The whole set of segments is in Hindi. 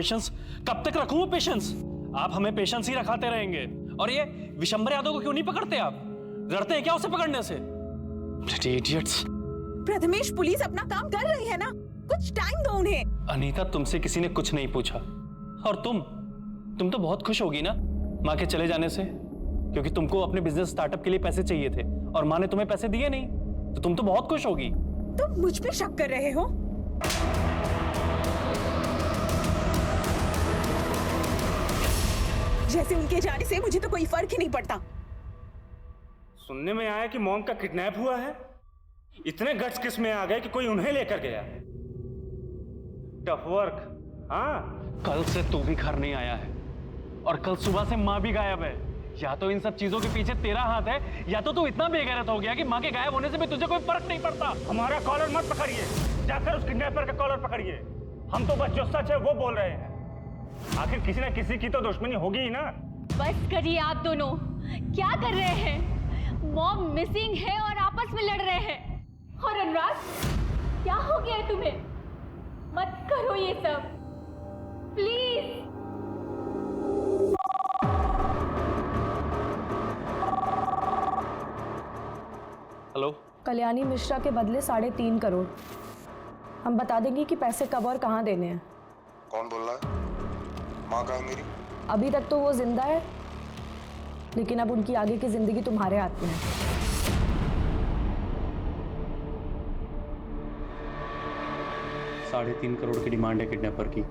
पेशेंस कब तक रखूं मैं पेशेंस? आप हमें पेशेंस ही रखाते रहेंगे। और ये विशंबर यादव को क्यों नहीं पकड़ते आप? डरते हैं क्या उसे पकड़ने से? इडियट्स। प्रथमेश, पुलिस अपना काम कर रही है ना, कुछ टाइम दो उन्हें। अनीता, तुमसे किसी ने कुछ नहीं पूछा। और तुम तो बहुत खुश होगी ना माँ के चले जाने से, क्योंकि तुमको अपने बिजनेस स्टार्टअप के लिए पैसे चाहिए थे और माँ ने तुम्हें पैसे दिए नहीं, तो तुम तो बहुत खुश होगी। तुम मुझ पे शक कर रहे हो? जैसे उनके जाने से मुझे तो कोई फर्क ही नहीं पड़ता। सुनने में आया कि मॉम का किडनैप हुआ है। इतने गट्स किस में आ गए कि कोई उन्हें लेकर गया। Tough work. हाँ, कल से तू भी घर नहीं आया है और कल सुबह से माँ भी गायब है। या तो इन सब चीजों के पीछे तेरा हाथ है, या तो तू इतना बेगैरत हो गया कि माँ के गायब होने से भी तुझे कोई फर्क नहीं पड़ता। हमारा कॉलर मत पकड़िए, जाकर उस किडनैपर का कॉलर पकड़िए। हम तो बस जो सच है वो बोल रहे हैं। आखिर किसी न किसी की तो दुश्मनी होगी ही ना। बस करिए आप दोनों, क्या कर रहे हैं? मॉम मिसिंग है और आपस में लड़ रहे हैं। और अनुराग, क्या हो गया है तुम्हें? मत करो ये सब, प्लीज। हेलो, कल्याणी मिश्रा के बदले 3.5 करोड़। हम बता देंगे कि पैसे कब और कहाँ देने हैं। कौन बोल रहा है? माँ कहाँ है मेरी? अभी तक तो वो जिंदा है, लेकिन अब उनकी आगे की जिंदगी तुम्हारे हाथ में है। $3.5 करोड़ की डिमांड है किडनैपर की।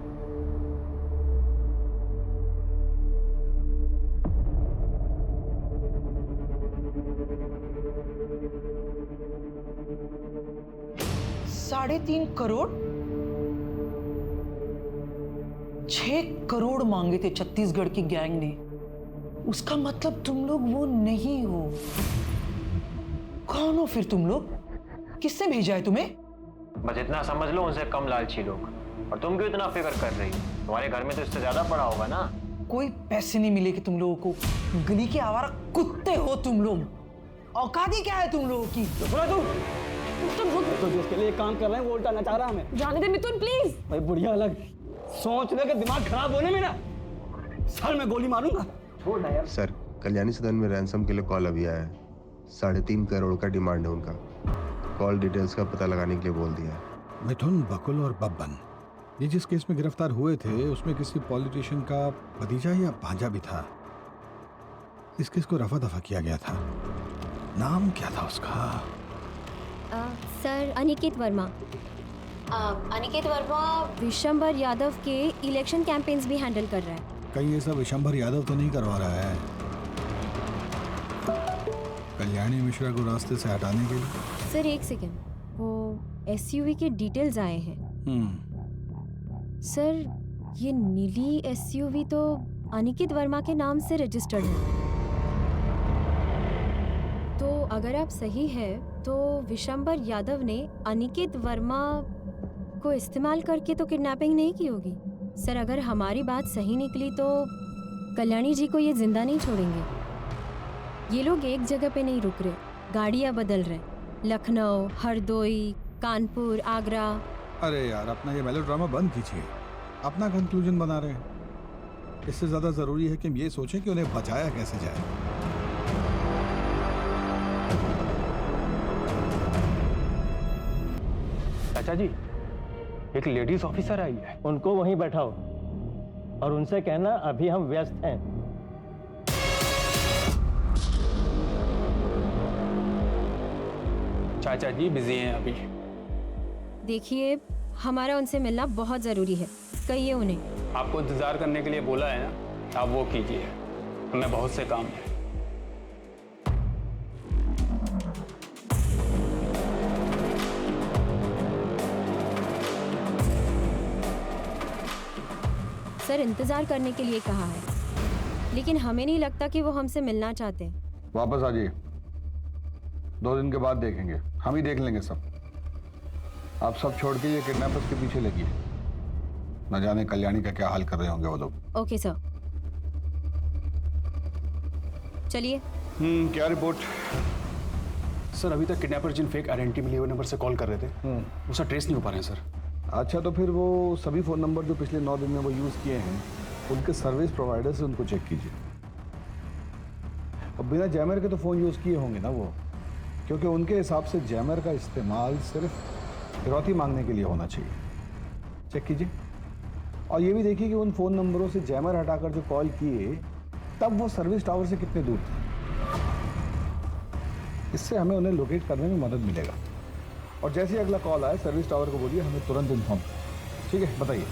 $3.5 करोड़? 6 करोड़ मांगे थे छत्तीसगढ़ की गैंग ने। उसका मतलब तुम लोग वो नहीं हो। कौन हो फिर तुम लोग? किसने भेजा है तुम्हें? बस इतना समझ लो, उनसे कम लालची लोग। और तुम क्यों इतना फिक्र कर रही हो? तुम्हारे घर में तो इससे ज्यादा पड़ा होगा ना। कोई पैसे नहीं मिले कि तुम लोगों को? गली के आवारा कुत्ते हो तुम लोग। औकात ही क्या है तुम लोगों की? तो जिसके लिए काम कर रहे हैं वो उल्टा नचा रहा हमें। जाने दे मिथुन, प्लीज। भाई बुढ़िया अलग सोचने के दिमाग खराब होने में ना सर में गोली मारूंगा। छोड़ ना यार। सर, कल्याणी सदन में रैंसम के लिए कॉल अभी आया है। 3.5 करोड़ का डिमांड है उनका। कॉल डिटेल्स का पता लगाने के लिए बोल दिया है। मिथुन, बकुल और बब्बन, ये जिस केस में गिरफ्तार हुए थे उसमें किसी पॉलिटिशियन का भतीजा या भांजा भी था। इस केस को रफा दफा किया गया था। नाम क्या था उसका? सर, अनिकेत वर्मा। अनिकेत वर्मा विशंबर यादव के इलेक्शन कैंपेन्स भी हैंडल कर रहा है। कहीं ये सब विशंबर यादव तो नहीं करवा रहा है कल्याणी मिश्रा को रास्ते से हटाने के लिए? सर एक सेकेंड, वो एसयूवी के डिटेल्स आए हैं। सर, ये नीली एसयूवी तो अनिकेत वर्मा के नाम से रजिस्टर्ड है। तो अगर आप सही है तो विशंबर यादव ने अनिकेत वर्मा को इस्तेमाल करके तो किडनैपिंग नहीं की होगी। सर, अगर हमारी बात सही निकली तो कल्याणी जी को ये जिंदा नहीं छोड़ेंगे। ये लोग एक जगह पे नहीं रुक रहे, गाड़ियाँ बदल रहे। लखनऊ, हरदोई, कानपुर, आगरा। अरे यार, अपना ये मेलोड्रामा बंद कीजिए। अपना कंक्लूजन बना रहे हैं। इससे ज्यादा जरूरी है कि हम ये सोचें कि उन्हें बचाया कैसे जाए। चाचा जी, एक लेडीज ऑफिसर आई है, उनको वहीं बैठाओ और उनसे कहना अभी हम व्यस्त हैं। चाचा जी बिजी हैं अभी। देखिए, हमारा उनसे मिलना बहुत ज़रूरी है, कहिए उन्हें। आपको इंतजार करने के लिए बोला है ना, आप वो कीजिए, हमें बहुत से काम है। सर, इंतजार करने के लिए कहा है, लेकिन हमें नहीं लगता कि वो हमसे मिलना चाहते हैं। वापस आ जाइए, 2 दिन के बाद देखेंगे, हम ही देख लेंगे सब। आप सब छोड़ के ये किडनैपर्स के पीछे लगिए। न जाने कल्याणी का क्या हाल कर रहे होंगे वो लोग। ओके सर, चलिए। क्या रिपोर्ट? सर, अभी तक किडनैपर जिन फेक आइडेंटिटी मिली हुए नंबर से कॉल कर रहे थे, उसका ट्रेस नहीं हो पा रहे हैं सर। अच्छा, तो फिर वो सभी फ़ोन नंबर जो पिछले 9 दिन में वो यूज़ किए हैं, उनके सर्विस प्रोवाइडर से उनको चेक कीजिए। अब बिना जैमर के तो फ़ोन यूज़ किए होंगे ना वो, क्योंकि उनके हिसाब से जैमर का इस्तेमाल सिर्फ फिरौती मांगने के लिए होना चाहिए। चेक कीजिए। और ये भी देखिए कि उन फ़ोन नंबरों से जैमर हटाकर जो कॉल किए, तब वो सर्विस टावर से कितने दूर थे। इससे हमें उन्हें लोकेट करने में मदद मिलेगा। और जैसे ही अगला कॉल आए सर्विस टावर को बोलिए हमें तुरंत इन्फॉर्म। ठीक है, बताइए।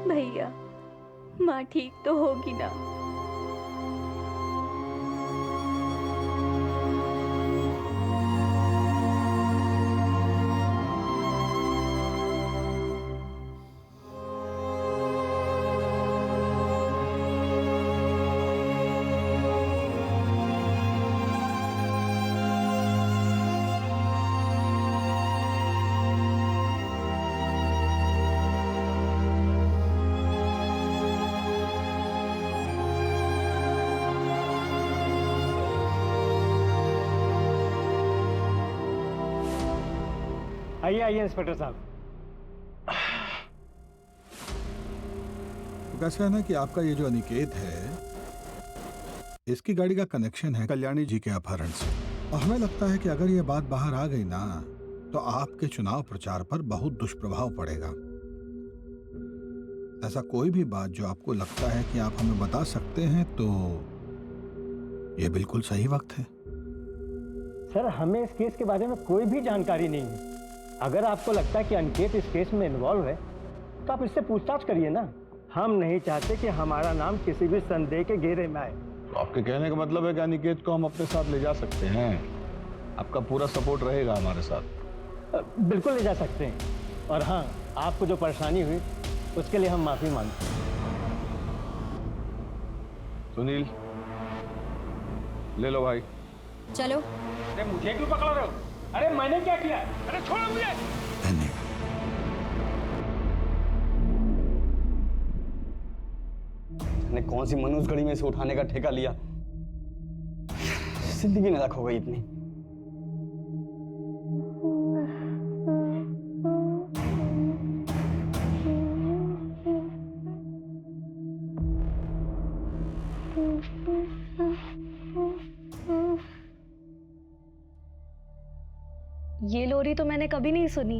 भैया, माँ ठीक तो होगी ना? आइए आइए इंस्पेक्टर साहब। कैसा है ना कि आपका ये जो अनिकेत है, इसकी गाड़ी का कनेक्शन है कल्याणी जी के अपहरण से। और हमें लगता है कि अगर ये बात बाहर आ गई ना, तो आपके चुनाव प्रचार पर बहुत दुष्प्रभाव पड़ेगा। ऐसा कोई भी बात जो आपको लगता है कि आप हमें बता सकते हैं, तो ये बिल्कुल सही वक्त है। सर, हमें इस केस के बारे में कोई भी जानकारी नहीं है। अगर आपको लगता है कि अनिकेत इस केस में इन्वॉल्व है, तो आप इससे पूछताछ करिए ना। हम नहीं चाहते कि हमारा नाम किसी भी संदेह के घेरे में आए। तो आपके कहने का मतलब है कि अनिकेत को हम अपने साथ ले जा सकते हैं? आपका पूरा सपोर्ट रहेगा हमारे साथ? बिल्कुल ले जा सकते हैं। और हाँ, आपको जो परेशानी हुई उसके लिए हम माफी मांगते हैं। सुनील, ले लो भाई। चलो। अरे मुझे क्यों पकड़ रहे हो? अरे मैंने क्या किया? अरे छोड़ो मुझे। मैंने कौन सी मनुष्य घड़ी में से उठाने का ठेका लिया, जिंदगी नरक हो गई इतनी। ये लोरी तो मैंने कभी नहीं सुनी।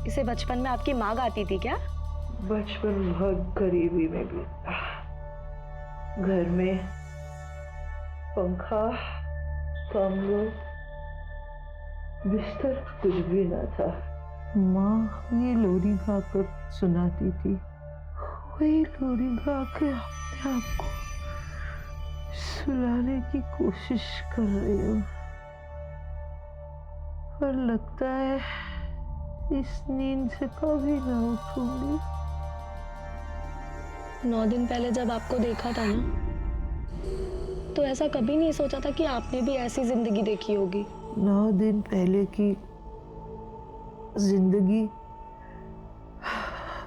इसे बचपन में आपकी माँ गाती थी क्या? बचपन बहुत गरीबी में बीता। घर में पंखा, कमरा, बिस्तर कुछ भी ना था। माँ ये लोरी गाकर सुनाती थी। वही लोरी गाकर अपने आप को सुलाने की कोशिश कर रही हूँ, पर लगता है इस नींद से कभी ना उठूंगी। 9 दिन पहले जब आपको देखा था ना, तो ऐसा कभी नहीं सोचा था कि आपने भी ऐसी जिंदगी देखी होगी। 9 दिन पहले की जिंदगी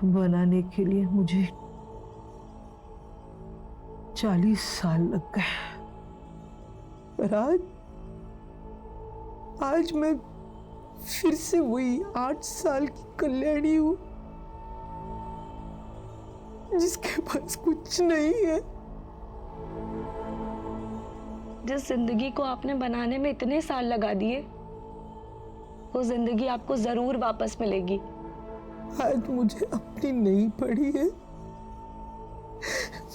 बनाने के लिए मुझे 40 साल लग गए, पर आज मैं फिर से वही 8 साल की कल्याणी हूं, जिसके पास कुछ नहीं है। जिस जिंदगी को आपने बनाने में इतने साल लगा दिए, वो जिंदगी आपको जरूर वापस मिलेगी। आज मुझे अपनी नहीं पड़ी है,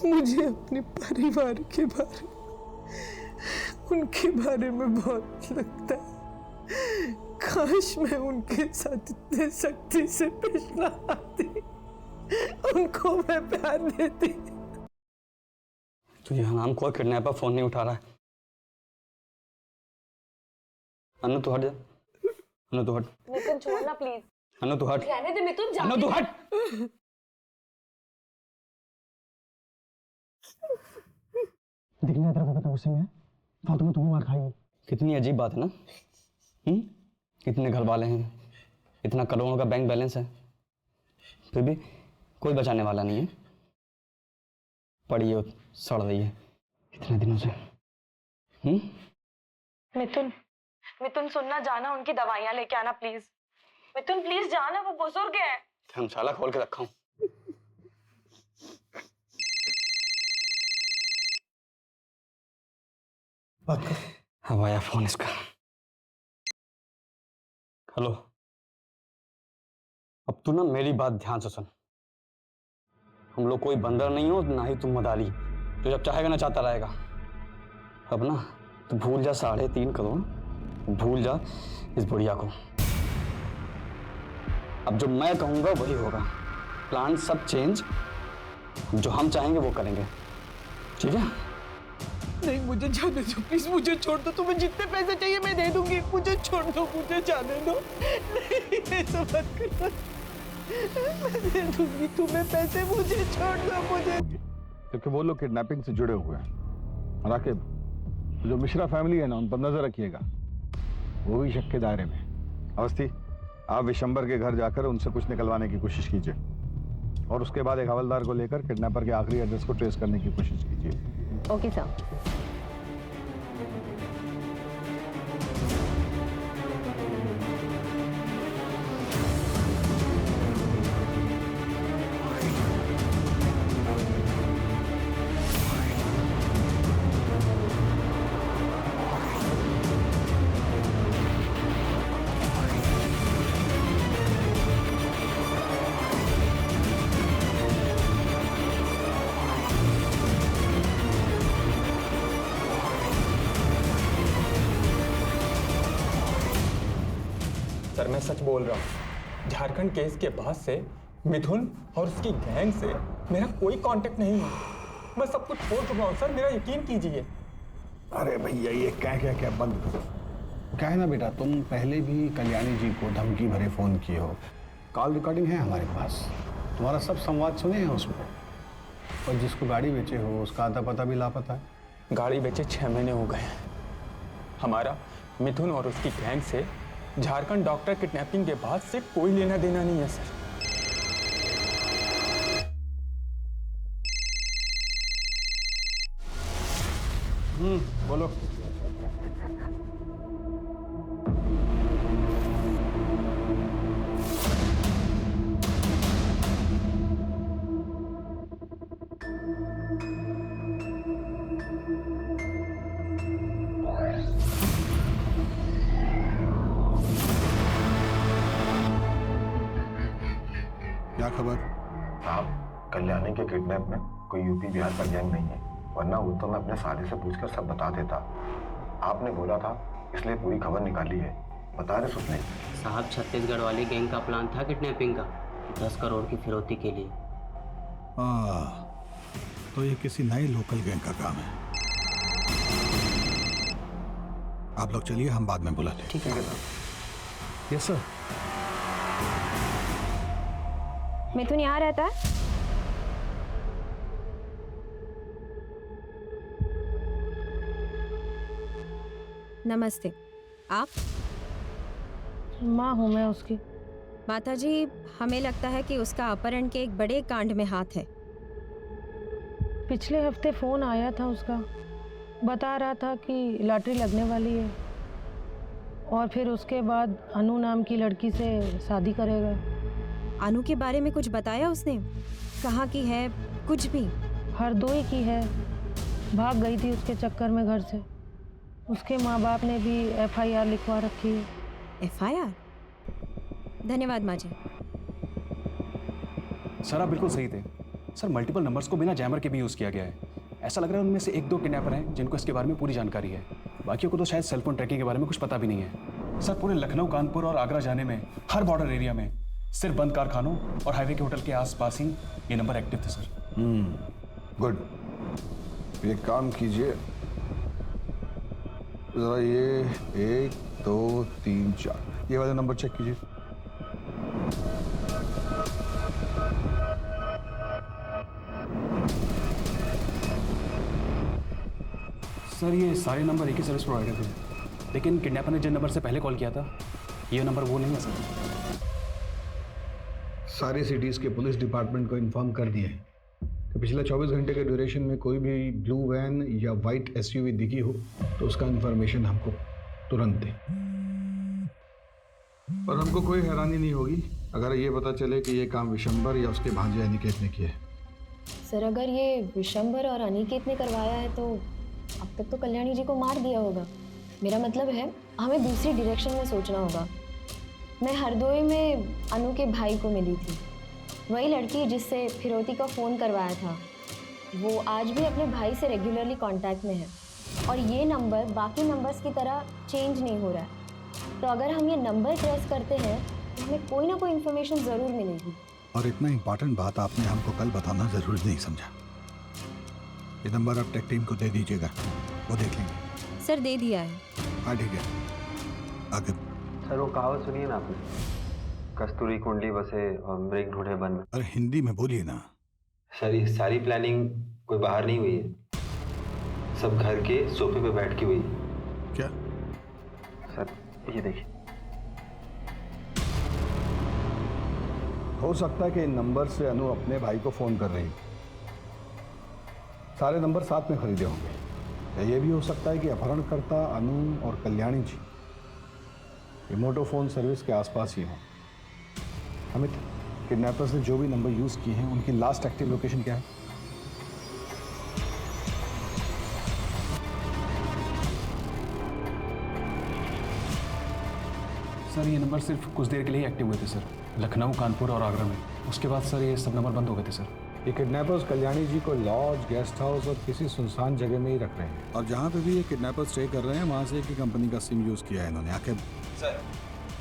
मुझे अपने परिवार के बारे में उनके बारे में बहुत लगता है। काश मैं उनके साथ इतने सख्ती से पेश न आती, उनको मैं प्यार देती। तो ये हराम खोर किडनैपर फोन नहीं उठा रहा है। अनु तू हट जा, अनु तू हट। मिथुन छोड़ना प्लीज। अनु तू हट, रहने दे मिथुन, अनु तू हट। दिखने तेरे को पता गुस्से में फालतू में तुम्हें मार खाएगी। कितनी अजीब बात है ना। इतने घर वाले हैं, इतना करोड़ों का बैंक बैलेंस है, फिर भी कोई बचाने वाला नहीं है। पड़ी हो सड़ रही है इतने दिनों से। मिथुन, मिथुन सुनना, जाना उनकी दवाइयाँ लेके आना प्लीज। मिथुन प्लीज जाना, वो बुजुर्ग है। धर्मशाला खोल के रखा हूँ। अब आया फोन इसका। हेलो, अब तू ना मेरी बात ध्यान से सुन। हम लोग कोई बंदर नहीं हो, ना ही तुम मदारी जो जब चाहेगा ना चाहता रहेगा। अब ना तू भूल जा 3.5 करोड़, भूल जा इस बुढ़िया को। अब जो मैं कहूंगा वही होगा। प्लान सब चेंज, जो हम चाहेंगे वो करेंगे, ठीक है? नहीं, मुझे जाने दो प्लीज, मुझे छोड़ दो। तुम्हें जितने पैसे चाहिए मैं दे दूंगी, मुझे छोड़ दो, मुझे जाने दो। नहीं, ऐसा मत करो, मैं दे दूंगी तुम्हें पैसे, मुझे छोड़ दो। मुझे, क्योंकि वो लोग किडनैपिंग से जुड़े हुए हैं। और आके जो मिश्रा फैमिली है ना, उन पर नजर रखिएगा, वो भी शक के दायरे में। अवस्थी, आप विशंबर के घर जाकर उनसे कुछ निकलवाने की कोशिश कीजिए, और उसके बाद एक हवलदार को लेकर किडनैपर के आखिरी एड्रेस को ट्रेस करने की कोशिश कीजिए। Okay sir. सर मैं सच बोल रहा हूँ, झारखंड केस के बाद से मिथुन और उसकी गैंग से मेरा कोई कांटेक्ट नहीं है। मैं सब कुछ छोड़ चुका हूँ सर, मेरा यकीन कीजिए। अरे भैया, ये क्या बंद करो। क्या है ना बेटा, तुम पहले भी कल्याणी जी को धमकी भरे फोन किए हो। कॉल रिकॉर्डिंग है हमारे पास, तुम्हारा सब संवाद सुने हैं उसमें। और जिसको गाड़ी बेचे हो उसका आता पता भी लापता है। गाड़ी बेचे 6 महीने हो गए हैं। हमारा मिथुन और उसकी गैंग से झारखंड डॉक्टर किडनैपिंग के बाद से कोई लेना देना नहीं है सर। बोलो। क्या खबर? साहब, कल्याणी के किडनैप में कोई यूपी बिहार का गैंग नहीं है, वरना वो तो मैं अपने साले से पूछकर सब बता देता। आपने बोला था इसलिए पूरी खबर निकाली है। बता रहे सुपने साहब, छत्तीसगढ़ वाली गैंग का प्लान था किडनैपिंग का, 10 करोड़ की फिरौती के लिए। तो ये किसी नई लोकल गैंग का काम है। आप लोग चलिए, हम बाद में बुलाते हैं। ठीक है। Yes sir. मिथुन यहाँ रहता है? नमस्ते, आप? माँ हूँ मैं उसकी। माता जी, हमें लगता है कि उसका अपहरण के एक बड़े कांड में हाथ है। पिछले हफ्ते फोन आया था उसका, बता रहा था कि लॉटरी लगने वाली है और फिर उसके बाद अनु नाम की लड़की से शादी करेगा। अनु के बारे में कुछ बताया उसने? कहाँ की है? कुछ भी? हरदोई की है, भाग गई थी उसके चक्कर में घर से। उसके माँ बाप ने भी FIR लिखवा रखी है। FIR? धन्यवाद माँ जी। सर आप बिल्कुल सही थे सर, मल्टीपल नंबर्स को बिना जैमर के भी यूज़ किया गया है। ऐसा लग रहा है उनमें से 1-2 किडनैपर हैं जिनको इसके बारे में पूरी जानकारी है। बाकियों को तो शायद सेलफोन ट्रैकिंग के बारे में कुछ पता भी नहीं है। सर पूरे लखनऊ, कानपुर और आगरा जाने में हर बॉर्डर एरिया में सिर्फ बंद कारखानों और हाईवे के होटल के आसपास ही ये नंबर एक्टिव थे सर। गुड। एक काम कीजिए, जरा ये 1 2 3 4 ये वाला नंबर चेक कीजिए। सर ये सारे नंबर एक ही सर्विस प्रोवाइडर थे, लेकिन किडनैपर ने जिन नंबर से पहले कॉल किया था ये नंबर वो नहीं है सर। सारी सिटीज के पुलिस डिपार्टमेंट को इन्फॉर्म कर दिए हैं कि पिछले 24 घंटे के ड्यूरेशन में कोई भी ब्लू वैन या वाइट एसयूवी दिखी हो तो उसका इन्फॉर्मेशन हमको तुरंत दें। और हमको कोई हैरानी नहीं होगी अगर ये पता चले कि ये काम विशंबर या उसके भांजे अनिकेत ने किया है। सर अगर ये विशंबर और अनिकेत ने करवाया है तो अब तक तो कल्याणी जी को मार दिया होगा। मेरा मतलब है हमें दूसरी डायरेक्शन में सोचना होगा। मैं हरदोई में अनु के भाई को मिली थी, वही लड़की जिससे फिरौती का फ़ोन करवाया था। वो आज भी अपने भाई से रेगुलरली कांटेक्ट में है और ये नंबर बाकी नंबर्स की तरह चेंज नहीं हो रहा है। तो अगर हम ये नंबर ट्रेस करते हैं तो हमें कोई ना कोई इन्फॉर्मेशन ज़रूर मिलेगी। और इतना इम्पोर्टेंट बात आपने हमको कल बताना जरूरी नहीं समझा। ये नंबर आप टेक टीम को दे दीजिएगा, वो देख लेंगे। सर दे दिया है। हाँ ठीक है, आगे। सर वो कहावत सुनिए ना आपने, कस्तूरी कुंडली बसे और मृग ढूंढे वन में। अरे हिंदी में बोलिए ना। सर ये सारी प्लानिंग कोई बाहर नहीं हुई है, सब घर के सोफे पे बैठ के हुई है। क्या? सर ये देखिए। हो सकता है कि इन नंबर से अनु अपने भाई को फोन कर रही है। सारे नंबर साथ में खरीदे होंगे। या ये भी हो सकता है कि अपहरणकर्ता अनु और कल्याणी जी रिमोटो फोन सर्विस के आसपास ही हों। अमित, किडनैपर्स ने जो भी नंबर यूज किए हैं उनकी लास्ट एक्टिव लोकेशन क्या है? सर ये नंबर सिर्फ कुछ देर के लिए एक्टिव हुए थे सर, लखनऊ, कानपुर और आगरा में। उसके बाद सर ये सब नंबर बंद हो गए थे सर। ये किडनैपर्स कल्याणी जी को लॉज, गेस्ट हाउस और किसी सुनसान जगह में ही रख रहे हैं। और जहाँ पे भी ये किडनैपर्स स्टे कर रहे हैं वहाँ से एक ही कंपनी का सिम यूज किया है इन्होंने। आखिर सर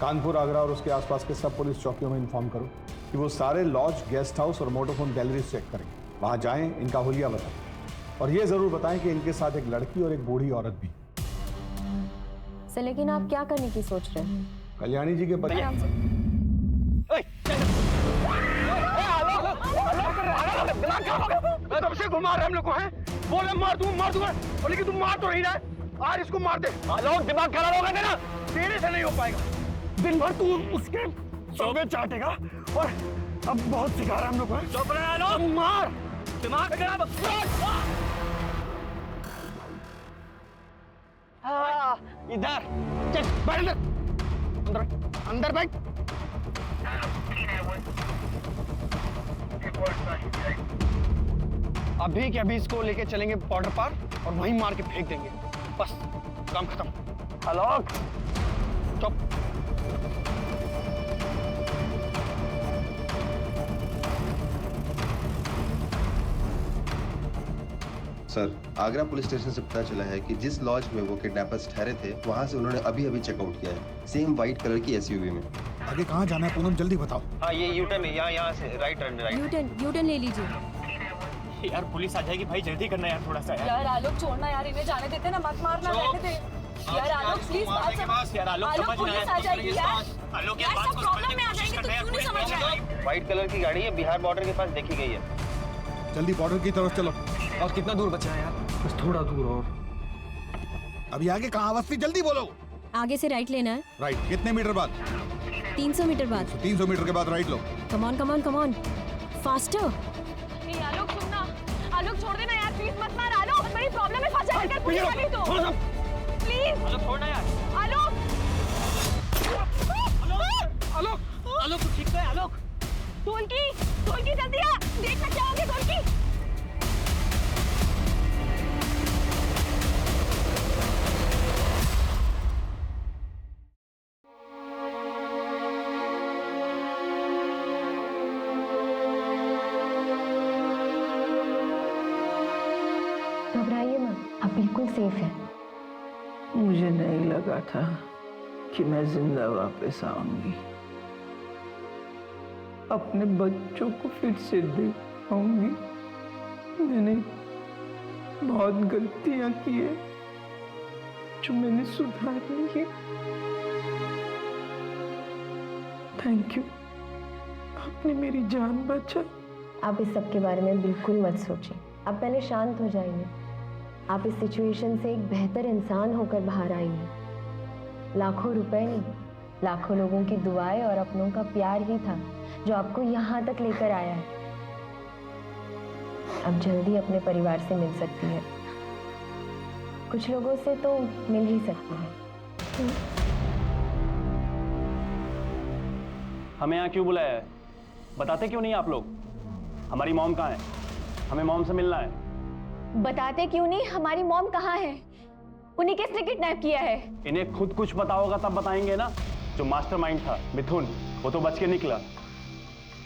कानपुर, आगरा और उसके आसपास के सब पुलिस चौकियों में इन्फॉर्म करो कि वो सारे लॉज, गेस्ट हाउस और मोटोफोन गैलरी चेक करें। वहाँ जाएं, इनका हुलिया बताएं और ये जरूर बताएं कि इनके साथ एक लड़की और एक बूढ़ी औरत भी। सर लेकिन आप क्या करने की सोच रहे हैं? कल्याणी जी के बच्चे तब से घुमा रहे हम लोग को हैं। बोले मार दूंगा और लेकिन तुम मार तो नहीं रहा। आज इसको मार दे। लोग दिमाग खराब हो गए ना, तेरे से नहीं हो पाएगा। दिन भर तू उसके सोगे चाटेगा और अब बहुत सिखा रहा हम लोग को। चुप रहे लोग, मार दिमाग खराब। इधर चल, बैठ अंदर बैठ। अभी के अभी इसको लेके चलेंगे बॉर्डर पार और वहीं मार के फेंक देंगे। बस काम खत्म। आलोक चुप। सर, आगरा पुलिस स्टेशन से पता चला है कि जिस लॉज में वो किडनैपर्स ठहरे थे वहां से उन्होंने अभी चेकआउट किया है, सेम व्हाइट कलर की एसयूवी में। आगे कहाँ जाना है पूनम, जल्दी बताओ। हाँ ये यूटर्न है, यहाँ से राइट टर्न। यूटर्न ले लीजिए। यार पुलिस आ जाएगी भाई, जल्दी करना यार थोड़ा सा। यार आलोक छोड़ना यार, इन्हें जाने देते ना, मत मारना, रहने दे यार। आलोक प्लीज बात समझ। यार आलोक पुलिस आ जाएगी यार। आलोक यार सब प्रॉब्लम में आ जाएंगे, तो क्यों नहीं समझ रहा है? व्हाइट कलर की गाड़ी है, बिहार बॉर्डर के पास देखी गई है। जल्दी बॉर्डर की तरफ चलो। और कितना दूर बचा है यार? बस थोड़ा दूर और। अभी आगे कहाँ? अवस्थी जल्दी बोलो। आगे से राइट लेना है। राइट कितने मीटर बाद? 300 मीटर बाद। 300 मीटर के बाद right low. Come on faster. नहीं आलोक सुनना, आलोक छोड़ देना यार, प्लीज मत मार आलोक, बड़ी प्रॉब्लम में फंस जाएगा अगर पुलिस आ गई तो। प्लीज आलोक छोड़ना यार। आलोक आलोक ठीक है आलोक। ढोलकी जल्दी आ, देखना क्या हो गया ढोलकी। घबराइए मत, आप बिल्कुल सेफ है। मुझे नहीं लगा था कि मैं जिंदा वापस आऊंगी, अपने बच्चों को फिर से देख पाऊंगी। मैंने बहुत गलतियां की है जो मैंने सुधारनी है। थैंक यू, आपने मेरी जान बचाई। आप इस सब के बारे में बिल्कुल मत सोचिए। आप पहले शांत हो जाइए। आप इस सिचुएशन से एक बेहतर इंसान होकर बाहर आइए। लाखों रुपए नहीं, लाखों लोगों की दुआएं और अपनों का प्यार ही था जो आपको यहाँ तक लेकर आया है। अब जल्दी अपने परिवार से मिल सकती है, कुछ लोगों से तो मिल ही सकती है। हमें यहाँ क्यों बुलाया है? बताते क्यों नहीं आप लोग? हमारी मॉम कहाँ है? हमें मॉम से मिलना है। बताते क्यों नहीं हमारी मॉम कहाँ है? उन्हें किसने किडनैप किया है? इन्हें खुद कुछ पता होगा तब बताएंगे ना। जो मास्टरमाइंड था मिथुन, वो तो बच के निकला।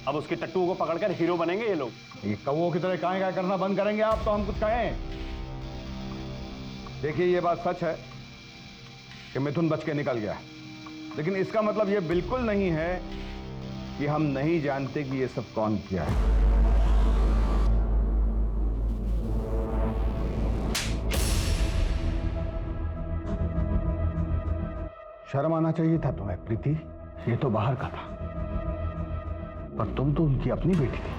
अब उसके टट्टू को पकड़कर हीरो बनेंगे ये लोग। ये कौवों की तरह काएं काएं करना बंद करेंगे आप तो हम कुछ कहें। देखिए, ये बात सच है कि मिथुन बच के निकल गया, लेकिन इसका मतलब ये बिल्कुल नहीं है कि हम नहीं जानते कि ये सब कौन किया है। शर्म आना चाहिए था तुम्हें प्रीति, ये तो बाहर का था, पर तुम तो उनकी अपनी बेटी थी।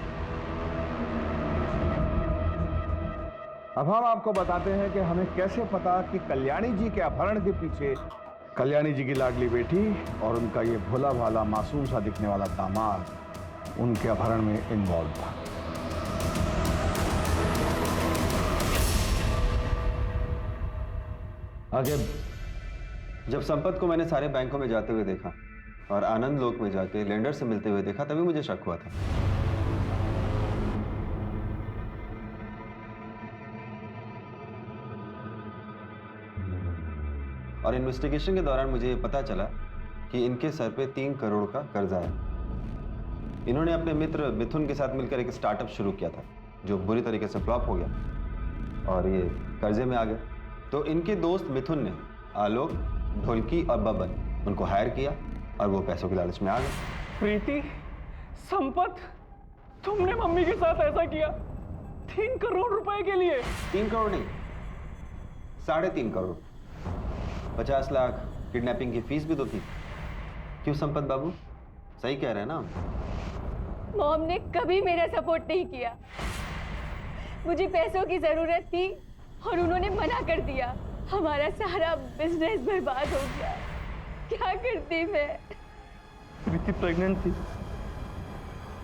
अब हम आपको बताते हैं कि हमें कैसे पता कि कल्याणी जी के अपहरण के पीछे कल्याणी जी की लाडली बेटी और उनका ये भोला भाला मासूम सा दिखने वाला दामाद उनके अपहरण में इन्वॉल्व था। आगे जब संपत को मैंने सारे बैंकों में जाते हुए देखा और आनंद लोक में जाके लेंडर से मिलते हुए देखा, तभी मुझे शक हुआ था। और इन्वेस्टिगेशन के दौरान मुझे ये पता चला कि इनके सर पे 3 करोड़ का कर्जा है। इन्होंने अपने मित्र मिथुन के साथ मिलकर एक स्टार्टअप शुरू किया था जो बुरी तरीके से फ्लॉप हो गया और ये कर्जे में आ गए। तो इनके दोस्त मिथुन ने आलोक, ढोलकी और बबन उनको हायर किया और वो पैसों के लालच में आ गए। प्रीति, संपत, तुमने मम्मी के साथ ऐसा किया 3 करोड़ रुपए के लिए? 3 करोड़ नहीं, 3.5 करोड़। 50 लाख किडनैपिंग की फीस भी तो थी। क्यों संपत बाबू, सही कह रहे हैं ना? मॉम ने कभी मेरा सपोर्ट नहीं किया। मुझे पैसों की जरूरत थी और उन्होंने मना कर दिया। हमारा सारा बिजनेस बर्बाद हो गया। क्या करती मैं? प्रीति प्रेग्नेंट थी,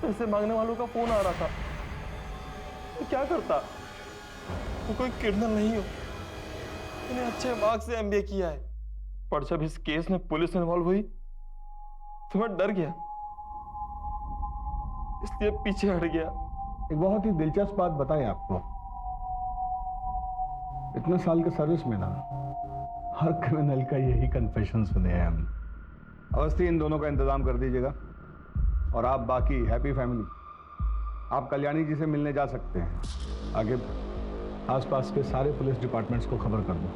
पैसे मांगने वालों का फोन आ रहा था, तो क्या करता? वो कोई किडनैप नहीं हो, मैंने अच्छे मार्क्स से एमबीए किया है, पर जब इस केस में पुलिस इन्वॉल्व हुई तो मैं डर गया, इसलिए पीछे हट गया। एक बहुत ही दिलचस्प बात बताएं आपको, इतने साल के सर्विस में ना हर क्रिमिनल का यही कन्फेशन सुने हैं हम। अवस्थी, इन दोनों का इंतजाम कर दीजिएगा और आप बाकी हैप्पी फैमिली आप कल्याणी जी से मिलने जा सकते हैं। आगे आसपास के सारे पुलिस डिपार्टमेंट्स को खबर कर दो,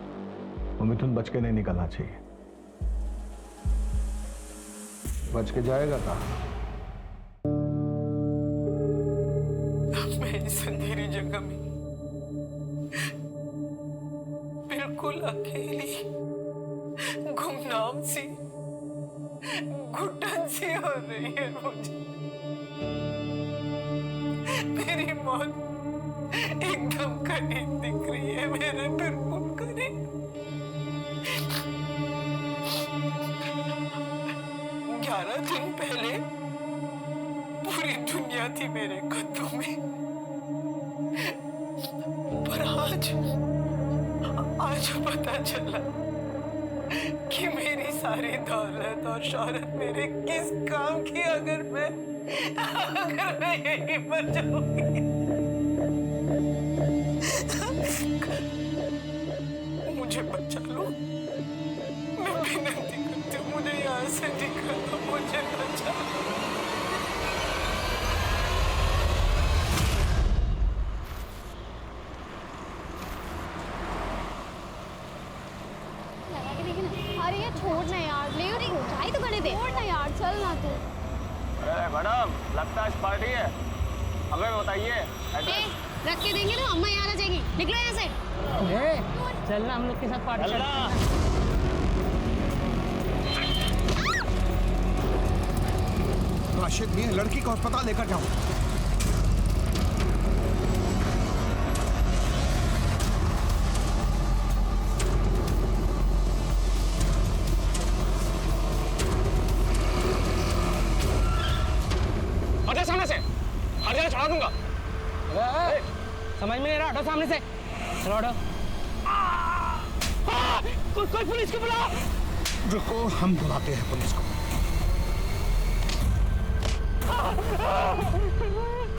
वो मिथुन बच के नहीं निकलना चाहिए। बच के जाएगा कहाँ? मैं इस अंधेरी जगह में बिल्कुल अकेली, गुमनाम सी, घुटन सी हो रही है मुझे। मेरी मौत एकदम करीब दिख रही है, मेरे बिल्कुल करीब। 11 दिन पहले पूरी दुनिया थी मेरे कदमों में, पर आज पता चला कि मेरी सारी दौलत और शोहरत मेरे किस काम की, अगर मैं यहीं पर जाऊंगी। मुझे बचा लो, मैं विनती करती हूँ, मुझे यहाँ से निकालो, मुझे बचा लो। लगा के चल ना तू। अरे मैडम, लगता है पार्टी है, हमें बताइए एड्रेस। रख के देंगे ना, अम्मा यहाँ आ जाएगी। निकलो यहाँ से। चलना हम लोग के साथ पार्टी राशिद मियां, लड़की को अस्पताल लेकर जाओ। हटो सामने से, हर जगह चढ़ा दूंगा। समझ में नहीं रहा, हटो सामने से। चलो हटो। कोई पुलिस को बुलाओ। रुको, हम बुलाते हैं पुलिस को।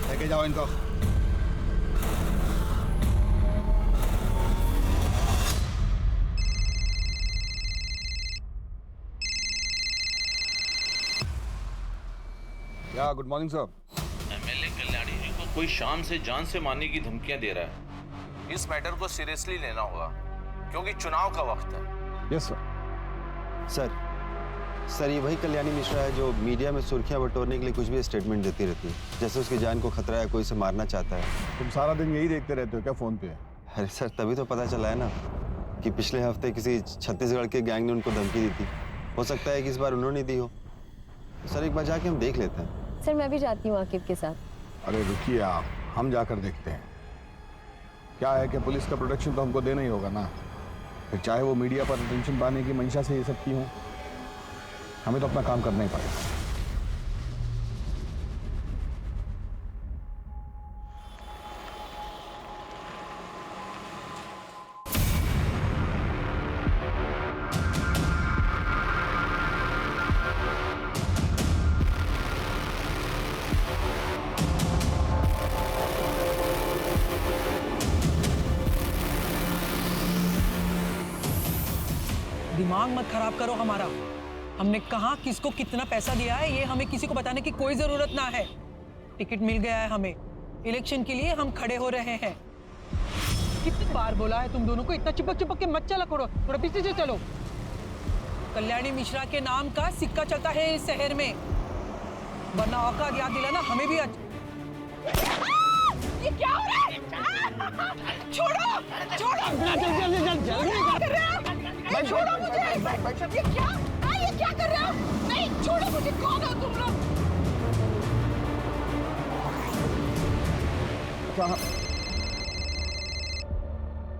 लेके जाओ इनको। या good morning sir. MLA Kalyani ji को कोई शाम से जान से मारने की धमकियां दे रहा है। इस मैटर को सीरियसली लेना होगा क्योंकि चुनाव का वक्त है। Yes sir. सर ये वही कल्याणी मिश्रा है जो मीडिया में सुर्खियां बटोरने के लिए कुछ भी स्टेटमेंट देती रहती है, जैसे उसकी जान को खतरा है, कोई से मारना चाहता है। तुम सारा दिन यही देखते रहते हो क्या फोन पे? अरे सर, तभी तो पता चला है ना कि पिछले हफ्ते किसी छत्तीसगढ़ के गैंग ने उनको धमकी दी थी। हो सकता है कि इस बार उन्होंने दी हो। सर एक बार जाके हम देख लेते हैं। सर मैं भी जाती हूँ आकिब के साथ। अरे रुकिए आप, हम जाकर देखते हैं। क्या है कि पुलिस का प्रोटेक्शन तो हमको देना ही होगा ना, फिर चाहे वो मीडिया पर अटेंशन पाने की मंशा से ये सब की हो, हमें तो अपना काम करना ही पड़ेगा। दिमाग मत खराब करो हमारा। हमने कहा किसको कितना पैसा दिया है ये हमें किसी को बताने की कोई जरूरत ना है। टिकट मिल गया है हमें, इलेक्शन के लिए हम खड़े हो रहे हैं। कितनी बार बोला है तुम दोनों को इतना चिपक चिपक के मत चला करो, थोड़ा पीछे से चलो। कल्याणी मिश्रा के नाम का सिक्का चलता है इस शहर में, वरना औकात याद दिलाना हमें भी। ये क्या हो रहा है? छोड़ो, छोड़ो। छोड़ो मुझे। ये क्या? ये क्या कर रहे हो? नहीं, छोड़ो मुझे। कौन हो तुम लोग?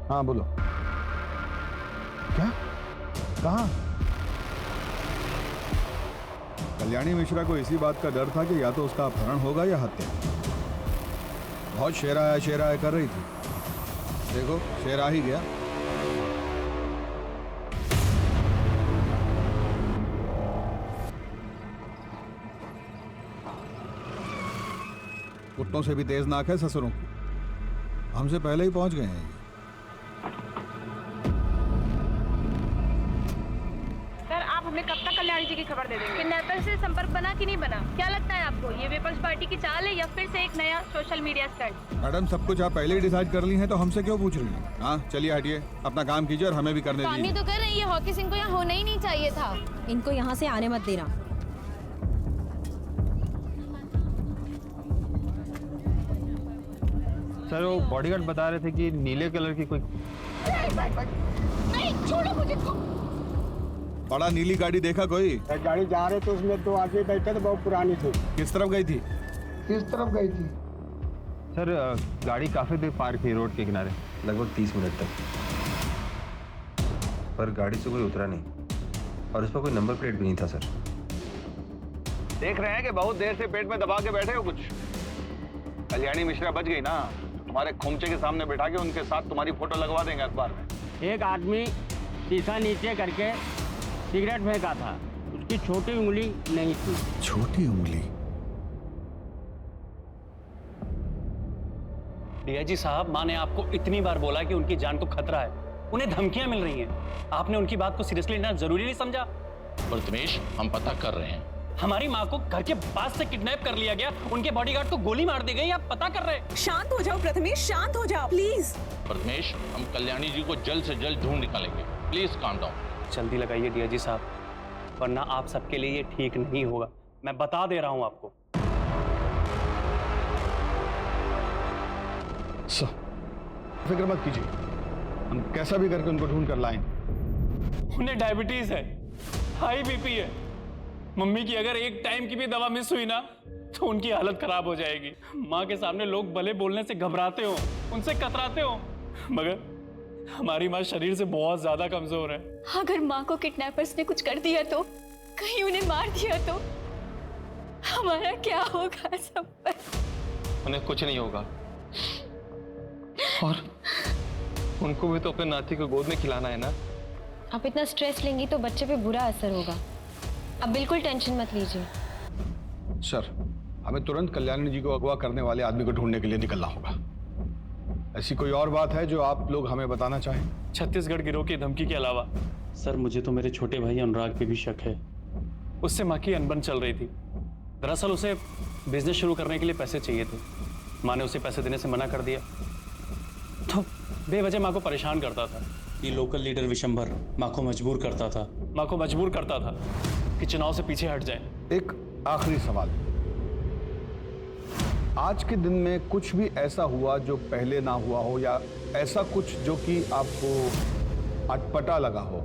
हाँ बोलो। क्या? कहाँ? कल्याणी मिश्रा को इसी बात का डर था कि या तो उसका अपहरण होगा या हत्या। बहुत शेरा कर रही थी। देखो शेर आ ही गया। कुत्तों से भी तेज नाक है ससुरों की। हमसे पहले ही पहुंच गए हैं। सर आप हमें कब तक कल्याणी जी की खबर दे देंगे? किडनैपर से संपर्क बना कि नहीं बना? क्या लगता है आपको ये विपक्ष पार्टी की चाल है या फिर से एक नया सोशल मीडिया स्टंट? मैडम सब कुछ आप पहले ही डिसाइड कर ली हैं तो हमसे क्यों पूछ रही हैं? हाँ चलिए हटिए, अपना काम कीजिए और हमें भी करने काम ही दीजिए। तो कर रही है। हॉकी सिंह को यहाँ होना ही नहीं चाहिए था। इनको यहाँ से आने मत देना। सर वो बॉडीगार्ड बता रहे थे कि नीले कलर की कोई। नहीं, छोड़ो मुझे। बड़ा नीली गाड़ी देखा कोई? गाड़ी जा रहे थे उसमें 2 आदमी बैठे थे, बहुत पुरानी थी। किस तरफ गई थी? किस तरफ गई थी? सर गाड़ी काफी देर पार्क थी रोड के किनारे, लगभग 30 मिनट तक, पर गाड़ी से कोई उतरा नहीं और उस पर कोई नंबर प्लेट भी नहीं था। सर देख रहे हैं कि बहुत देर से पेट में दबा के बैठे हो कुछ। कल्याणी मिश्रा बच गई ना, तुम्हारे खोमचे के सामने बैठा के उनके साथ तुम्हारी फोटो लगवा देंगे अखबार में। एक आदमी शीशा नीचे करके सिगरेट फेंका था, उसकी छोटी उंगली नहीं थी। छोटी उंगली? डीआईजी साहब, माँ ने आपको इतनी बार बोला कि उनकी जान को खतरा है, उन्हें धमकियां मिल रही हैं। आपने उनकी बात को सीरियसली लेना जरूरी नहीं समझा? प्रथमेश, हम पता कर रहे हैं। हमारी माँ को घर के पास से किडनैप कर लिया गया, उनके बॉडीगार्ड को गोली मार दी गई, आप पता कर रहे हैं। शांत हो जाओ प्रथमेश, शांत हो जाओ प्लीज। प्रथमेश, हम कल्याणी जी को जल्द से जल्द ढूंढ निकालेंगे। Please calm down. जल्दी लगाइए डीआईजी साहब, वरना आप सबके लिए ये ठीक नहीं होगा। मैं बता दे रहा हूं आपको। फिक्र मत कीजिए, हम कैसा भी करके उनको ढूंढ कर लाएं। उन्हें डायबिटीज है, हाई बीपी है। मम्मी की अगर एक टाइम की भी दवा मिस हुई ना तो उनकी हालत खराब हो जाएगी। माँ के सामने लोग भले बोलने से घबराते हो, उनसे कतराते हो, मगर हमारी माँ शरीर से बहुत ज्यादा कमजोर है। अगर माँ को किडनैपर्स ने कुछ कर दिया तो, कहीं उन्हें मार दिया तो हमारा क्या होगा सब पर? उन्हें कुछ नहीं होगा, और उनको भी तो अपने नाती को गोद में खिलाना है ना। आप इतना स्ट्रेस लेंगी तो बच्चे पे बुरा असर होगा। अब बिल्कुल टेंशन मत लीजिए। सर, हमें तुरंत कल्याणी जी को अगवा करने वाले आदमी को ढूंढने के लिए निकलना होगा। ऐसी कोई और बात है जो आप लोग हमें बताना चाहें? छत्तीसगढ़ गिरोह की धमकी के अलावा सर, मुझे तो मेरे छोटे भाई अनुराग पे भी शक है। उससे माँ की अनबन चल रही थी। दरअसल उसे बिजनेस शुरू करने के लिए पैसे चाहिए थे। माँ ने उसे पैसे देने से मना कर दिया, तो बेवजह माँ को परेशान करता था। ये लोकल लीडर विशंबर माँ को मजबूर करता था कि चुनाव से पीछे हट जाए। एक आखिरी सवाल, आज के दिन में कुछ भी ऐसा हुआ जो पहले ना हुआ हो, या ऐसा कुछ जो कि आपको अटपटा लगा हो?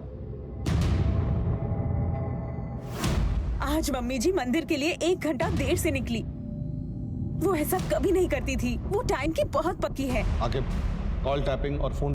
आज मम्मी जी मंदिर के लिए 1 घंटा देर से निकली। वो ऐसा कभी नहीं करती थी। वो टाइम की बहुत पक्की है। आगे कॉल टैपिंग और फोन